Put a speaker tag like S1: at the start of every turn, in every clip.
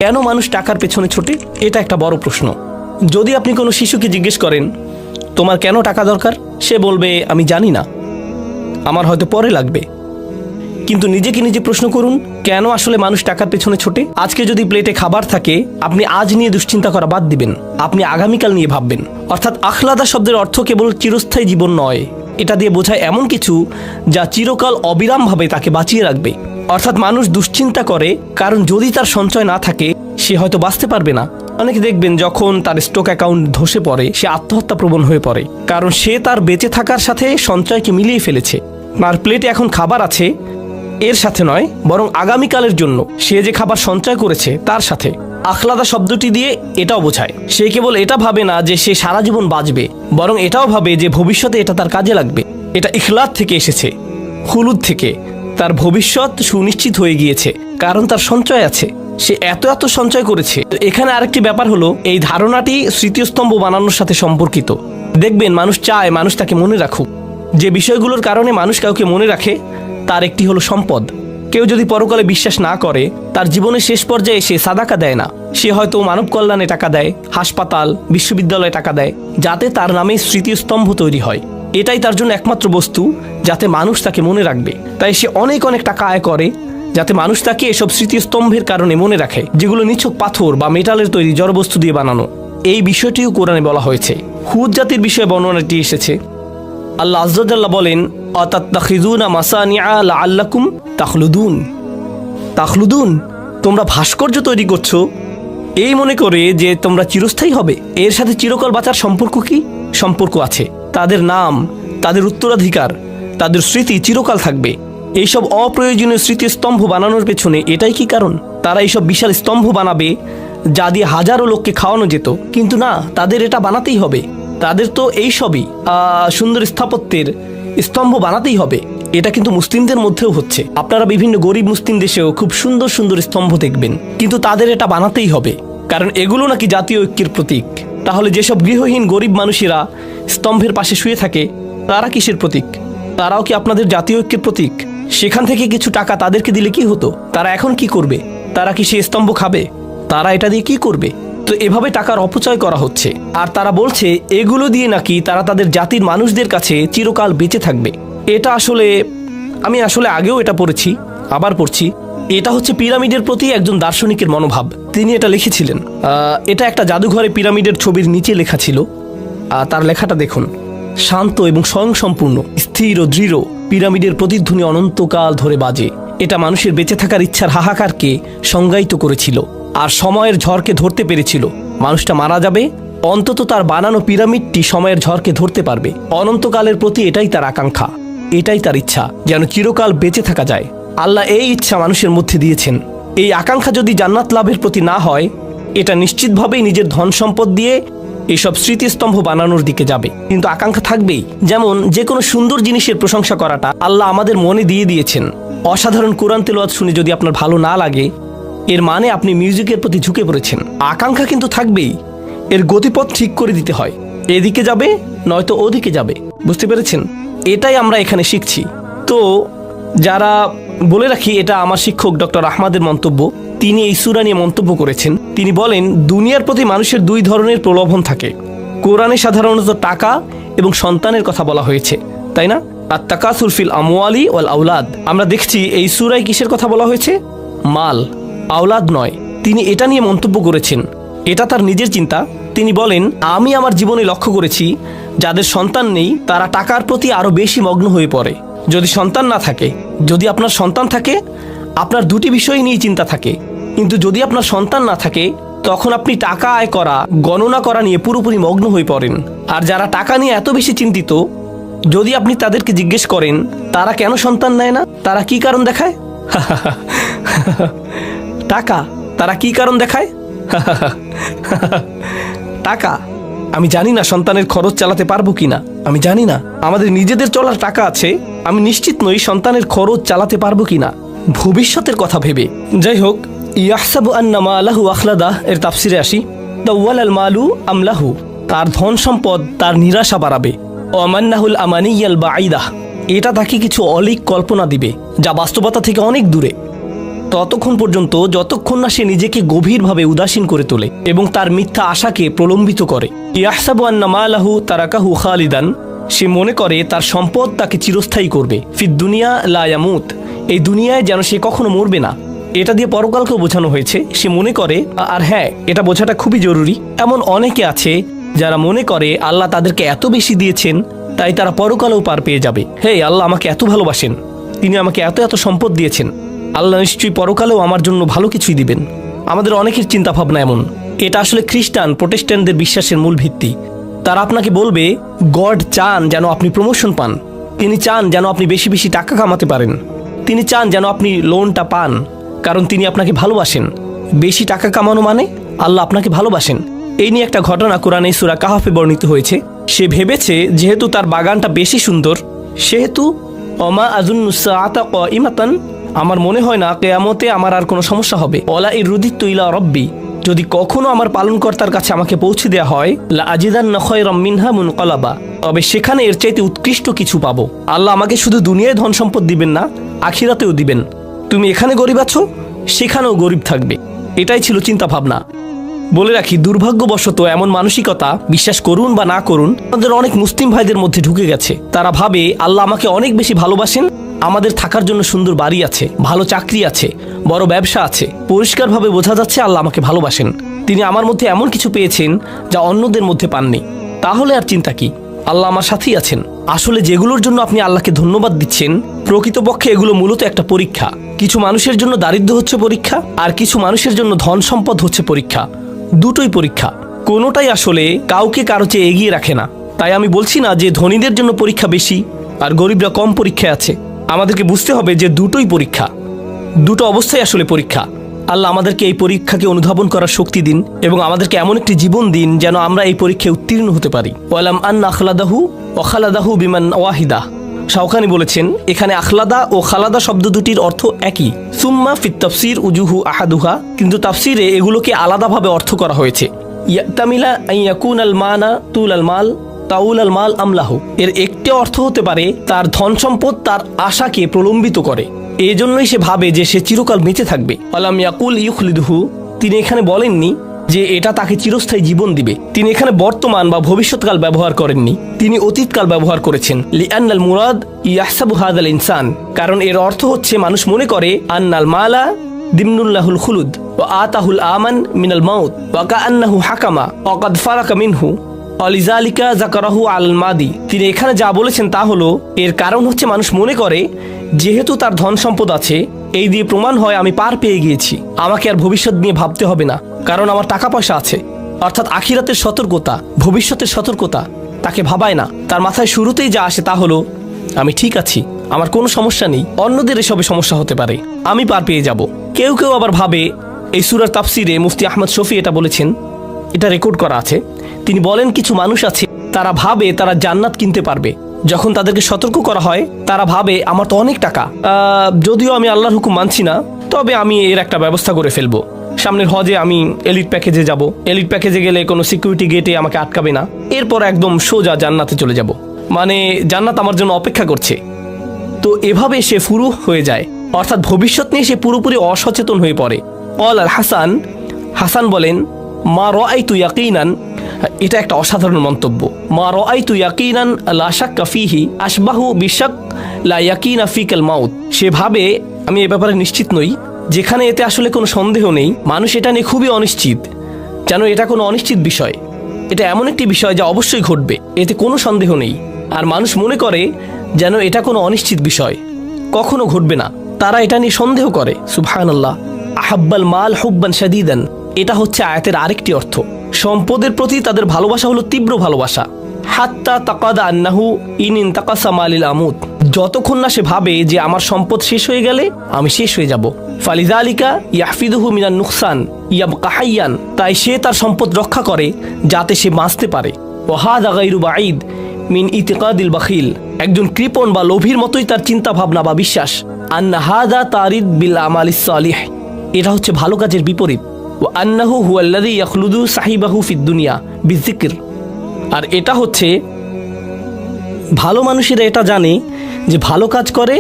S1: কেন মানুষ টাকার পেছনে ছোটে? এটা একটা বড় প্রশ্ন। যদি আপনি কোনো শিশুকে জিজ্ঞেস করেন তোমার কেন টাকা দরকার, সে বলবে আমি জানি না, আমার হয়তো পরে লাগবে। কিন্তু নিজেকে নিজে প্রশ্ন করুন, কেন আসলে মানুষ টাকার পেছনে ছোটে? আজকে যদি প্লেটে খাবার থাকে, আপনি আজ নিয়ে দুশ্চিন্তা করা বাদ দিবেন, আপনি আগামীকাল নিয়ে ভাববেন। অর্থাৎ আখলাদা শব্দের অর্থ কেবল চিরস্থায়ী জীবন নয়, এটা দিয়ে বোঝায় এমন কিছু যা চিরকাল অবিরামভাবে তাকে বাঁচিয়ে রাখবে। অর্থাৎ মানুষ দুশ্চিন্তা করে কারণ যদি তার সঞ্চয় না থাকে সে হয়তো বাঁচতে পারবে না। অনেকে দেখবেন যখন তার স্টক অ্যাকাউন্ট ধসে পড়ে সে আত্মহত্যা প্রবণ হয়ে পড়ে, কারণ সে তার বেঁচে থাকার সাথে সঞ্চয়কে মিলিয়ে ফেলেছে। তার প্লেটে এখন খাবার আছে এর সাথে নয়, বরং আগামীকালের জন্য সে যে খাবার সঞ্চয় করেছে তার সাথে। আখলাদা শব্দটি দিয়ে এটাও বোঝায় সে কেবল এটা ভাবে না যে সে সারা জীবন বাঁচবে, বরং এটাও ভাবে যে ভবিষ্যতে এটা তার কাজে লাগবে। এটা ইখলাদ থেকে এসেছে, খুলুদ থেকে। তার ভবিষ্যৎ সুনিশ্চিত হয়ে গিয়েছে কারণ তার সঞ্চয় আছে, সে এত এত সঞ্চয় করেছে। এখানে আরেকটি ব্যাপার হলো, এই ধারণাটি স্মৃতিস্তম্ভ বানানোর সাথে সম্পর্কিত। দেখবেন মানুষ চায় মানুষ তাকে মনে রাখুক। যে বিষয়গুলোর কারণে মানুষ কাউকে মনে রাখে তার একটি হলো সম্পদ। কেউ যদি পরকালে বিশ্বাস না করে, তার জীবনের শেষ পর্যায়ে সে সাদাকা দেয় না, সে হয়তো মানব কল্যাণে টাকা দেয়, হাসপাতাল বিশ্ববিদ্যালয়ে টাকা দেয়, যাতে তার নামে স্মৃতিস্তম্ভ তৈরি হয়। এটাই তার জন্য একমাত্র বস্তু যাতে মানুষ তাকে মনে রাখবে। তাই সে অনেক অনেক টাকা আয় করে যাতে মানুষ তাকে এসব স্মৃতিস্তম্ভের কারণে মনে রাখে, যেগুলো নিছক পাথর বা মেটালের তৈরি জড়বস্তু দিয়ে বানানো। এই বিষয়টিও কোরআনে বলা হয়েছে। হুদ জাতির বিষয়ে বর্ণনাটি এসেছে। আল্লাহ আযজা ওয়াজাল্লা বলেন, আতাত্তাখিযুনা মাসানিআ লাআল্লাকুম তাখলুদুন। তাখলুদুন, তোমরা ভাস্কর্য তৈরি করছো এই মনে করে যে তোমরা চিরস্থায়ী হবে। এর সাথে চিরকাল বাঁচার সম্পর্ক কি? সম্পর্ক আছে। তাদের নাম, তাদের উত্তরাধিকার, তাদের স্মৃতি চিরকাল থাকবে। এইসব অপ্রয়োজনীয় স্মৃতিস্তম্ভ বানানোর পেছনে এটাই কি কারণ? তারা এইসব বিশাল স্তম্ভ বানাবে যা দিয়ে হাজারো লোককে খাওয়ানো যেত, কিন্তু না, তাদের এটা বানাতেই হবে। তাদের তো এইসবই সুন্দর স্থাপত্যের স্তম্ভ বানাতেই হবে। এটা কিন্তু মুসলিমদের মধ্যেও হচ্ছে। আপনারা বিভিন্ন গরিব মুসলিম দেশেও খুব সুন্দর সুন্দর স্তম্ভ দেখবেন, কিন্তু তাদের এটা বানাতেই হবে, কারণ এগুলো নাকি জাতীয় ঐক্যের প্রতীক। তাহলে যেসব গৃহহীন গরিব মানুষেরা স্তম্ভের পাশে শুয়ে থাকে তারা কিসের প্রতীক? তারাও কি আপনাদের জাতীয় ঐক্যের প্রতীক? সেখান থেকে কিছু টাকা তাদেরকে দিলে কি হতো? তারা এখন কি করবে? তারা কি সে স্তম্ভ খাবে? তারা এটা দিয়ে কি করবে? তো এভাবে টাকার অপচয় করা হচ্ছে। আর তারা বলছে এগুলো দিয়ে নাকি তারা তাদের জাতির মানুষদের কাছে চিরকাল বেঁচে থাকবে। এটা আসলে আমি আগেও এটা পড়েছি, আবার পড়ছি। এটা হচ্ছে পিরামিডের প্রতি একজন দার্শনিকের মনোভাব। তিনি এটা লিখেছিলেন। এটা একটা জাদুঘরে পিরামিডের ছবির নিচে লেখা ছিল। তার লেখাটা দেখুন, শান্ত এবং স্বয়ংসম্পূর্ণ, স্থির ও দৃঢ় পিরামিডের প্রতিধ্বনি অনন্তকাল ধরে বাজে। এটা মানুষের বেঁচে থাকার ইচ্ছার হাহাকারকে সংজ্ঞায়িত করেছিল আর সময়ের ঝড়কে ধরতে পেরেছিল। মানুষটা মারা যাবে, অন্তত তার বানানো পিরামিডটি সময়ের ঝড়কে ধরতে পারবে। অনন্তকালের প্রতি এটাই তার আকাঙ্ক্ষা, এটাই তার ইচ্ছা, যেন চিরকাল বেঁচে থাকা যায়। আল্লাহ এই ইচ্ছা মানুষের মধ্যে দিয়েছেন। এই আকাঙ্ক্ষা যদি জান্নাত লাভের প্রতি না হয়, এটা নিশ্চিতভাবেই নিজের ধন সম্পদ দিয়ে এইসব স্মৃতিস্তম্ভ বানানোর দিকে যাবে। কিন্তু আকাঙ্ক্ষা থাকবেই। যেমন যে কোনো সুন্দর জিনিসের প্রশংসা করাটা আল্লাহ আমাদের মনে দিয়ে দিয়েছেন। অসাধারণ কোরআন তেলাওয়াত শুনে যদি আপনার ভালো না লাগে, এর মানে আপনি মিউজিকের প্রতি ঝুঁকে পড়েছেন। আকাঙ্ক্ষা কিন্তু থাকবেই, এর গতিপথ ঠিক করে দিতে হয়। এদিকে যাবে নয়তো ওদিকে যাবে। বুঝতে পেরেছেন? এটাই আমরা এখানে শিখছি। তো যারা, বলে রাখি, এটা আমার শিক্ষক ডক্টর আহমদের মন্তব্য। তিনি এই সূরা নিয়ে মন্তব্য করেছেন। তিনি বলেন, দুনিয়ার প্রতি মানুষের দুই ধরনের প্রলোভন থাকে। কোরআনে সাধারণত টাকা এবং সন্তানের কথা বলা হয়েছে, তাই না? আর তাকাসুর ফিল আমওয়ালি ওয়াল আওলাদ। আমরা দেখছি এই সূরায় কিসের কথা বলা হয়েছে? মাল, আওলাদ নয়। তিনি এটা নিয়ে মন্তব্য করেছেন, এটা তার নিজের চিন্তা। তিনি বলেন, আমি আমার জীবনে লক্ষ্য করেছি যাদের সন্তান নেই তারা টাকার প্রতি আরো বেশি মগ্ন হয়ে পড়ে। যদি সন্তান না থাকে, যদি আপনার সন্তান থাকে আপনার দুটি বিষয় নিয়ে চিন্তা থাকে, কিন্তু যদি আপনার সন্তান না থাকে তখন আপনি টাকা আয় করা, গণনা করা নিয়ে পুরোপুরি মগ্ন হয়ে পড়েন। আর যারা টাকা নিয়ে এত বেশি চিন্তিত, যদি আপনি তাদেরকে জিজ্ঞেস করেন তারা কেন সন্তান নেয় না, তারা কি কারণ দেখায়? টাকা। তারা কি কারণ দেখায়? টাকা। আমি জানি না সন্তানের খরচ চালাতে পারবো কিনা, আমি জানি না। আমাদের নিজেদের চলার টাকা আছে, আমি নিশ্চিত নই সন্তানের খরচ চালাতে পারবো কিনা, ভবিষ্যতের কথা ভেবে। যাই হোক, ইয়াহসাবু আন্না মালাহু আখলাদা এর তাফসিরে আসি। তাওয়ালাল মালু আমলাহু, তার ধন সম্পদ তার নিরাশা বাড়াবে। ওয়ামান্নাহুল আমানিয়াল বাঈদা, এটা তাকে কিছু অলিক কল্পনা দিবে যা বাস্তবতা থেকে অনেক দূরে। ততক্ষণ পর্যন্ত যতক্ষণ না সে নিজেকে গভীরভাবে উদাসীন করে তোলে এবং তার মিথ্যা আশাকে প্রলম্বিত করে। ইয়াহসাবু আন্না মালাহু তারাকাহু খালিদান, সে মনে করে তার সম্পদ তাকে চিরস্থায়ী করবে। ফিদ দুনিয়া লা ইয়ামুত, এই দুনিয়ায় যেন সে কখনো মরবে না। এটা দিয়ে পরকালকেও বোঝানো হয়েছে। সে মনে করে, আর হ্যাঁ, এটা বোঝাটা খুবই জরুরি, এমন অনেকে আছে যারা মনে করে আল্লাহ তাদেরকে এত বেশি দিয়েছেন তাই তারা পরকালেও পার পেয়ে যাবে। হে, আল্লাহ আমাকে এত ভালোবাসেন, তিনি আমাকে এত এত সম্পদ দিয়েছেন, আল্লাহ নিশ্চয়ই পরকালেও আমার জন্য ভালো কিছুই দিবেন। আমাদের অনেকের চিন্তা ভাবনা এমন। এটা আসলে খ্রিস্টান প্রোটেস্ট্যান্টদের বিশ্বাসের মূল ভিত্তি। তারা আপনাকে বলবে গড চান যেন আপনি প্রমোশন পান, তিনি চান যেন আপনি বেশি বেশি টাকা কামাতে পারেন, তিনি চান যেন আপনি লোনটা পান, কারণ তিনি আপনাকে ভালোবাসেন। বেশি টাকা কামানো মানে আল্লাহ আপনাকে ভালোবাসেন। এই নিয়ে একটা ঘটনা কোরআনে সূরা কাহফে বর্ণিত হয়েছে। সে ভেবেছে যেহেতু তার বাগানটা বেশি সুন্দর, সেহেতু অমা আযুন্নু সাআতা কাইমাতান, আমার মনে হয় না কিয়ামতে আমার আর কোনো সমস্যা হবে। ওয়ালা ইরুদিতু ইলা রাব্বি, যদি কখনো আমার পালনকর্তার কাছে আমাকে পৌঁছে দেওয়া হয়, লা আজিদান্না খায়রাম মিনহা মুনকালাবা, তবে সেখানে এর চাইতে উৎকৃষ্ট কিছু পাবো। আল্লাহ আমাকে শুধু দুনিয়ায় ধন সম্পদ দিবেন না, আখিরাতেও দিবেন। তুমি এখানে গরিব আছো, সেখানেও গরিব থাকবে। এটাই ছিল চিন্তা ভাবনা। বলে রাখি, দুর্ভাগ্যবশত এমন মানসিকতা, বিশ্বাস করুন বা না করুন, আমাদের অনেক মুসলিম ভাইদের মধ্যে ঢুকে গেছে। তারা ভাবে আল্লাহ আমাকে অনেক বেশি ভালোবাসেন, আমাদের থাকার জন্য সুন্দর বাড়ি আছে, ভালো চাকরি আছে, বড় ব্যবসা আছে, পরিষ্কারভাবে বোঝা যাচ্ছে আল্লাহ আমাকে ভালোবাসেন, তিনি আমার মধ্যে এমন কিছু পেয়েছেন যা অন্যদের মধ্যে পাননি। তাহলে আর চিন্তা কি, আল্লাহ আমার সাথেই আছেন। আসলে যেগুলোর জন্য আপনি আল্লাহকে ধন্যবাদ দিচ্ছেন, প্রকৃতপক্ষে এগুলো মূলত একটা পরীক্ষা। কিছু মানুষের জন্য দারিদ্র্য হচ্ছে পরীক্ষা, আর কিছু মানুষের জন্য ধন সম্পদ হচ্ছে পরীক্ষা। দুটোই পরীক্ষা, কোনোটাই আসলে কাউকে কারো চেয়ে এগিয়ে রাখে না। তাই আমি বলছি না যে ধনীদের জন্য পরীক্ষা বেশি আর গরিবরা কম পরীক্ষায় আছে। আমাদেরকে বুঝতে হবে যে দুটোই পরীক্ষা, দুটো অবস্থায় আসলে পরীক্ষা। আল্লাহ আমাদেরকে এই পরীক্ষাকে অনুধাবন করার শক্তি দিন এবং আমাদেরকে এমন একটি জীবন দিন যেন আমরা এই পরীক্ষায় উত্তীর্ণ হতে পারি। ওয়ালাম আন্না আখলাদাহু ও খালাদাহু বিমান ওয়াহিদা, শাওকানি বলেছেন এখানে আখলাদা ও খালাদা শব্দ দুটির অর্থ একই। সুম্মা ফিত তাফসির উজুহু আহাদুহা, কিন্তু তাফসিরে এগুলোকে আলাদাভাবে অর্থ করা হয়েছে। ইয়াতামিলা আইয়াকুন আল মানা তুল আল মাল তাউল আল মাল আমলাহু, এর একটি অর্থ হতে পারে তার ধন সম্পদ তার আশাকে প্রলম্বিত করে, এজন্যই সে ভাবে যে সে চিরকাল বেঁচে থাকবে। আলাম ইয়াকুল ইউখলিদহু, তিনি এখানে বলেননি যে এটা তাকে চিরস্থায়ী জীবন দিবে। তিনি এখানে বর্তমান বা ভবিষ্যৎকাল ব্যবহার করেননি, তিনি অতীতকাল ব্যবহার করেছেন। লিআন্নাল মুরাদ ইয়াহসাবু হাদাল ইনসান, কারণ এর অর্থ হচ্ছে মানুষ মনে করে আন্নাল মালা দিমনুল্লাহুল খুলুদ ওয়া আতাহুল আমান মিনাল মাউত ওয়া কাআন্নাহু হাকামা ওয়া কাদ ফারাকা মিনহু অলিজালিকা যাকারাহু আল মাদি। তিনি এখানে যা বলেছেন তা হলো, এর কারণ হচ্ছে মানুষ মনে করে যেহেতু তার ধন সম্পদ আছে, এই দিয়ে প্রমাণ হয় আমি পার পেয়ে গিয়েছি, আমাকে আর ভবিষ্যৎ নিয়ে ভাবতে হবে না, কারণ আমার টাকা পয়সা আছে। অর্থাৎ আখিরাতের সতর্কতা, ভবিষ্যতের সতর্কতা তাকে ভাবায় না। তার মাথায় শুরুতেই যা আসে তা হলো আমি ঠিক আছি, আমার কোনো সমস্যা নেই, অন্যদের এসবে সমস্যা হতে পারে, আমি পার পেয়ে যাব। কেউ কেউ আবার ভাবে, এই সূরার তাফসিরে মুফতি আহমদ শফি এটা বলেছেন, এটা রেকর্ড করা আছে। তিনি বলেন কিছু মানুষ আছে তারা ভাবে তারা জান্নাত কিনতে পারবে। যখন তাদেরকে সতর্ক করা হয় তারা ভাবে আমার তো অনেক টাকা, যদিও আমি আল্লাহর হুকুম মানছি না, তবে আমি এর একটা ব্যবস্থা করে ফেলবো। সামনের হজে আমি এলিট প্যাকেজে যাব, এলিট প্যাকেজে গেলে কোনো সিকিউরিটি গেটে আমাকে আটকাবে না, এরপর একদম সোজা জান্নাতে চলে যাব, মানে জান্নাত আমার জন্য অপেক্ষা করছে। তো এভাবে সে ফুরু হয়ে যায়, অর্থাৎ ভবিষ্যৎ নিয়ে সে পুরোপুরি অসচেতন হয়ে পড়ে। অল আল হাসান, হাসান বলেন মা রাআইতু ইয়াকিনান, এটা একটা অসাধারণ মন্তব্য। মা রাআইতু ইয়াকিনান লা শাক্কা ফীহি আশবাহু বিশাক লা ইয়াকিনা ফিকাল মাউত, সে ভাবে আমি এ ব্যাপারে নিশ্চিত নই, যেখানে এতে আসলে কোনো সন্দেহ নেই, মানুষ এটা নিয়ে খুবই অনিশ্চিত, যেন এটা কোনো অনিশ্চিত বিষয়। এটা এমন একটি বিষয় যা অবশ্যই ঘটবে, এতে কোনো সন্দেহ নেই, আর মানুষ মনে করে যেন এটা কোনো অনিশ্চিত বিষয়, কখনো ঘটবে না, তারা এটা নিয়ে সন্দেহ করে। সুবহানাল্লাহ। আহাব্বাল মাল হুব্বান শাদীদান, এটা হচ্ছে আয়াতের আরেকটি অর্থ। সম্পদের প্রতি তাদের ভালোবাসা হলো তীব্র ভালোবাসা। হাত্তা তাকাদা আন্নাহু ইন ইনতাকাসা মালিল আমুত, যতক্ষণ না সে ভাবে যে আমার সম্পদ শেষ হয়ে গেলে আমি শেষ হয়ে যাব। ফালিযালিকা ইয়াহফিদুহু মিনান নুকসান ইয়াবকা হাইয়ান, তাই সে তার সম্পদ রক্ষা করে যাতে সে বাঁচতে পারে। ওয়া হাযা গায়রু বাঈদ মিন ইতিকাদিল বাখিল, একজন কৃপণ বা লোভীর মতোই তার চিন্তা ভাবনা বা বিশ্বাস। আন্না হাযা তারিদ বিল আমালিস সালিহ, এটা হচ্ছে ভালো কাজের বিপরীত। ওয়া আন্নাহু হুয়াল্লাযী ইয়াখলুদু সাহিবাহু ফিদ দুনিয়া বিযিকর, আর এটা হচ্ছে ভালো মানুষেরা এটা জানে যে ভালো কাজ করে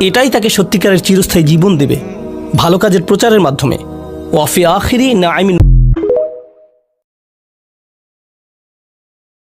S1: এটাই তাকে সত্যিকারের চিরস্থায়ী জীবন দেবে। ভালো কাজের প্রচারের মাধ্যমে ওয়াফি আখিরি নাইমিন